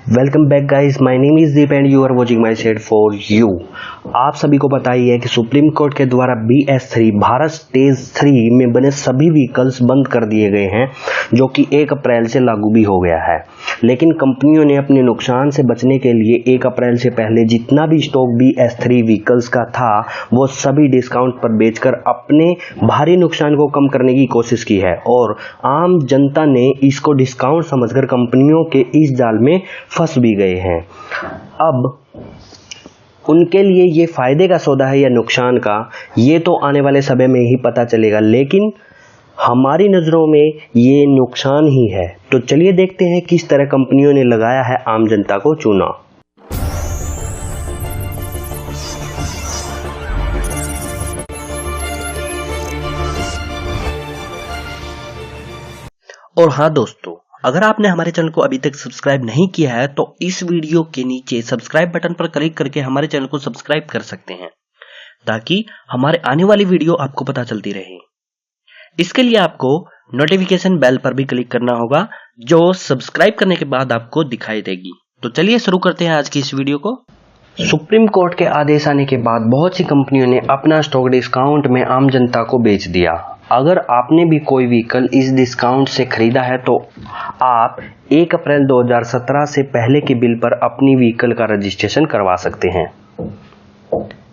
Welcome back guys, my name is Deep and you are watching my set for you. आप सभी को पता ही है कि सुप्रीम कोर्ट के द्वारा BS3 भारत स्टेज 3 में बने सभी व्हीकल्स बंद कर दिए गए हैं, जो कि 1 अप्रैल से लागू भी हो गया है। लेकिन कंपनियों ने अपने नुकसान से बचने के लिए 1 अप्रैल से पहले जितना भी स्टॉक BS3 व्हीकल्स का था वो सभी डिस्काउंट पर बेचकर अपने भारी नुकसान को कम करने की कोशिश की है, और आम जनता ने इसको डिस्काउंट समझकर कंपनियों के इस जाल में फंस भी गए हैं। अब उनके लिए ये फायदे का सौदा है या नुकसान का, ये तो आने वाले समय में ही पता चलेगा, लेकिन हमारी नज़रों में ये नुकसान ही है। तो चलिए देखते हैं किस तरह कंपनियों ने लगाया है आम जनता को चूना। और हाँ दोस्तों, अगर आपने हमारे चैनल को अभी तक सब्सक्राइब नहीं किया है तो इस वीडियो के नीचे सब्सक्राइब बटन पर क्लिक करके हमारे चैनल को सब्सक्राइब कर सकते हैं, ताकि हमारे आने वाली वीडियो आपको पता चलती रहे। इसके लिए आपको नोटिफिकेशन बेल पर भी क्लिक करना होगा, जो सब्सक्राइब करने के बाद आपको दिखाई देगी। तो चलिए शुरू करते हैं आज की इस वीडियो को। सुप्रीम कोर्ट के आदेश आने के बाद बहुत सी कंपनियों ने अपना स्टॉक डिस्काउंट में आम जनता को बेच दिया। अगर आपने भी कोई व्हीकल इस डिस्काउंट से खरीदा है तो आप 1 अप्रैल 2017 से पहले के बिल पर अपनी व्हीकल का रजिस्ट्रेशन करवा सकते हैं।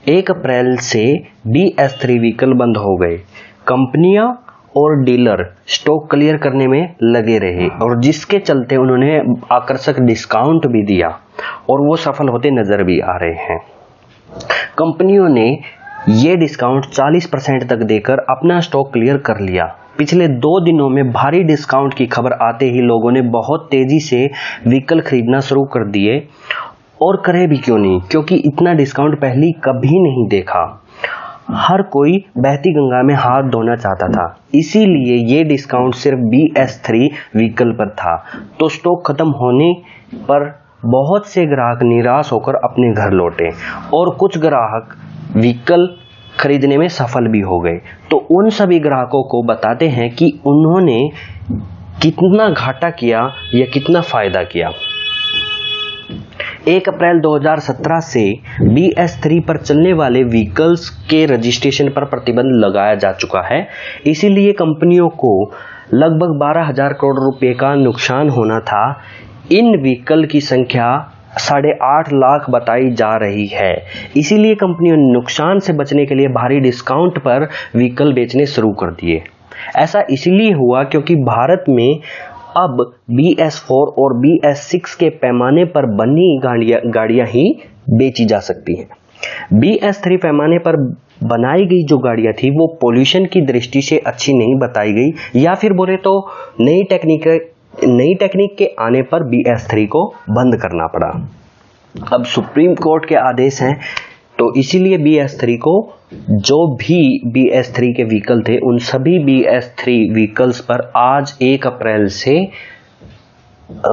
1 अप्रैल से BS3 व्हीकल बंद हो गए। कंपनियां और डीलर स्टॉक क्लियर करने में लगे रहे, और जिसके चलते उन्होंने आकर्षक डिस्काउंट भी दिया और वो सफल होते नजर भी आ रहे हैं। कंपनियों ने ये डिस्काउंट 40% तक देकर अपना स्टॉक क्लियर कर लिया। पिछले 2 दिनों में भारी डिस्काउंट की खबर आते ही लोगों ने बहुत तेजी से व्हीकल खरीदना शुरू कर दिए, और करे भी क्यों नहीं, क्योंकि इतना डिस्काउंट पहले कभी नहीं देखा। हर कोई बहती गंगा में हाथ धोना चाहता था, इसीलिए ये डिस्काउंट सिर्फ BS3 व्हीकल पर था। तो स्टॉक खत्म होने पर बहुत से ग्राहक निराश होकर अपने घर लौटे, और कुछ ग्राहक व्हीकल खरीदने में सफल भी हो गए। तो उन सभी ग्राहकों को बताते हैं कि उन्होंने कितना घाटा किया या कितना फायदा किया। 1 अप्रैल 2017 से BS3 पर चलने वाले व्हीकल्स के रजिस्ट्रेशन पर प्रतिबंध लगाया जा चुका है। इसीलिए कंपनियों को लगभग 12,000 करोड़ रुपए का नुकसान होना था। इन व्हीकल की संख्या 8.5 लाख बताई जा रही है। इसीलिए कंपनियों ने नुकसान से बचने के लिए भारी डिस्काउंट पर व्हीकल बेचने शुरू कर दिए। ऐसा इसलिए हुआ क्योंकि भारत में अब BS4 और BS6 के पैमाने पर बनी गाड़ियां ही बेची जा सकती हैं। BS3 पैमाने पर बनाई गई जो गाड़ियां थी वो पोल्यूशन की दृष्टि से अच्छी नहीं बताई गई, या फिर बोले तो नई टेक्निक के आने पर BS3 को बंद करना पड़ा। अब सुप्रीम कोर्ट के आदेश हैं, तो इसीलिए BS3 को, जो भी BS3 के व्हीकल थे उन सभी BS3 व्हीकल्स पर आज 1 अप्रैल से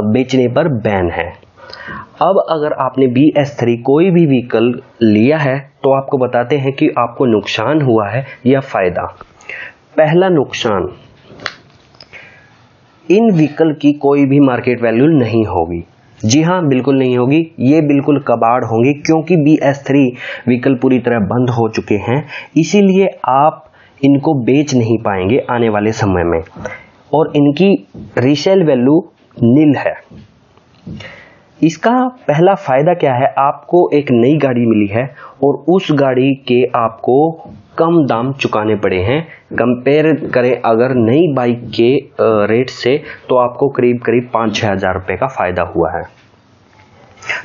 बेचने पर बैन है। अब अगर आपने BS3 कोई भी व्हीकल लिया है तो आपको बताते हैं कि आपको नुकसान हुआ है या फायदा। पहला नुकसान, इन व्हीकल की कोई भी मार्केट वैल्यू नहीं होगी। जी हाँ, बिल्कुल नहीं होगी, ये बिल्कुल कबाड़ होंगे, क्योंकि BS3 व्हीकल पूरी तरह बंद हो चुके हैं। इसीलिए आप इनको बेच नहीं पाएंगे आने वाले समय में, और इनकी रीसेल वैल्यू नील है। इसका पहला फायदा क्या है, आपको एक नई गाड़ी मिली है और उस गाड़ी के आपको कम दाम चुकाने पड़े हैं। कंपेयर करें अगर नई बाइक के रेट से, तो आपको करीब 5-6 हज़ार रुपये का फायदा हुआ है।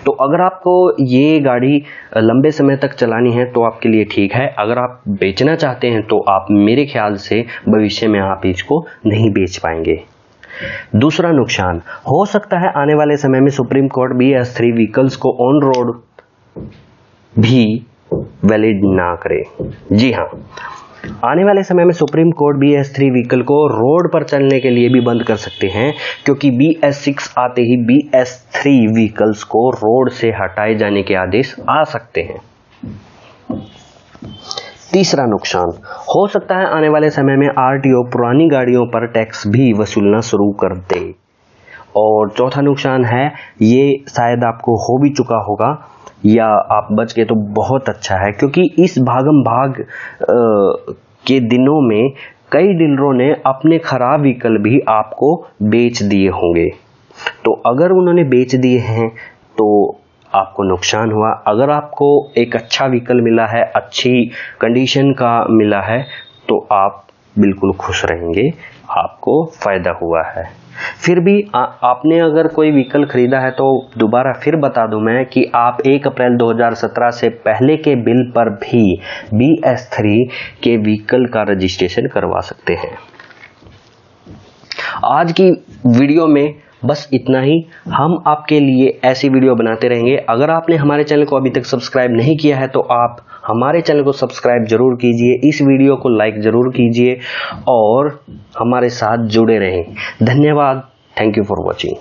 तो अगर आपको ये गाड़ी लंबे समय तक चलानी है तो आपके लिए ठीक है। अगर आप बेचना चाहते हैं तो आप, मेरे ख्याल से भविष्य में आप इसको नहीं बेच पाएंगे। दूसरा नुकसान, हो सकता है आने वाले समय में सुप्रीम कोर्ट BS3 व्हीकल्स को ऑन रोड भी वैलिड ना करे। जी हाँ, आने वाले समय में सुप्रीम कोर्ट BS3 व्हीकल को रोड पर चलने के लिए भी बंद कर सकते हैं, क्योंकि BS6 आते ही BS3 व्हीकल्स को रोड से हटाए जाने के आदेश आ सकते हैं। तीसरा नुकसान, हो सकता है आने वाले समय में RTO पुरानी गाड़ियों पर टैक्स भी वसूलना शुरू कर दे, और चौथा नुकसान है, ये शायद आपको हो भी चुका होगा या आप बच गए तो बहुत अच्छा है, क्योंकि इस भागम भाग के दिनों में कई डीलरों ने अपने खराब व्हीकल भी आपको बेच दिए होंगे। तो अगर उन्होंने बेच दिए हैं तो आपको नुकसान हुआ। अगर आपको एक अच्छा व्हीकल मिला है, अच्छी कंडीशन का मिला है, तो आप बिल्कुल खुश रहेंगे, आपको फायदा हुआ है। फिर भी आपने अगर कोई व्हीकल खरीदा है तो दोबारा फिर बता दूं मैं कि आप 1 अप्रैल 2017 से पहले के बिल पर भी BS3 के व्हीकल का रजिस्ट्रेशन करवा सकते हैं। आज की वीडियो में बस इतना ही। हम आपके लिए ऐसी वीडियो बनाते रहेंगे। अगर आपने हमारे चैनल को अभी तक सब्सक्राइब नहीं किया है तो आप हमारे चैनल को सब्सक्राइब जरूर कीजिए, इस वीडियो को लाइक जरूर कीजिए और हमारे साथ जुड़े रहें। धन्यवाद। Thank you for watching.